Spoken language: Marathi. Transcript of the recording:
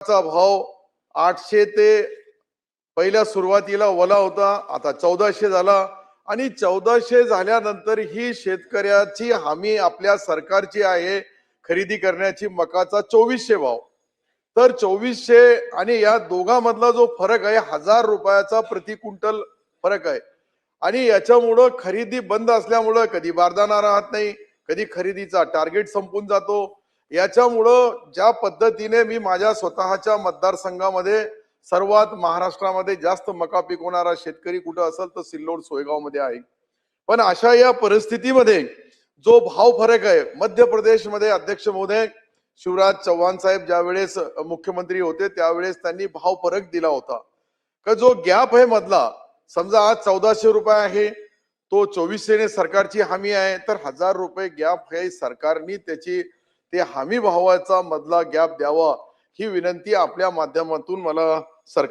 चा भाव 800 ते पहिल्या सुरुवातीला वला होता, आता 1400 झाला आणि 1400 झाल्यानंतर ही शेतकऱ्याची हमी आपल्या सरकारची आहे खरेदी करण्याची मकाचा 2400 भाव. तर 2400 आणि या दोघांमधला जो फरक आहे 1000 रुपयाचा प्रति क्विंटल फरक आहे. आणि याच्यामुळं खरेदी बंद असल्यामुळं कधी बारदाना राहत नाही, कधी खरेदीचा टार्गेट संपून जातो. याच्यामुळं ज्या पद्धतीने मी माझ्या स्वतःच्या मतदारसंघामध्ये सर्वात महाराष्ट्रामध्ये जास्त मका पिकवणारा शेतकरी कुठं असेल तर सिल्लोड सोयगाव मध्ये आहे. पण अशा या परिस्थितीमध्ये जो भाव फरक आहे मध्य प्रदेशमध्ये अध्यक्ष महोदय शिवराज चौहान साहेब ज्यावेळेस मुख्यमंत्री होते त्यावेळेस त्यांनी भाव फरक दिला होता का जो गॅप आहे मधला समजा आज 1400 रुपये आहे तो 2400 ने सरकारची हमी आहे तर 1000 रुपये गॅप हे सरकारने त्याची ते हमी भावाचा मधला गॅप द्यावा ही विनंती आपल्या माध्यमातून मला सरकार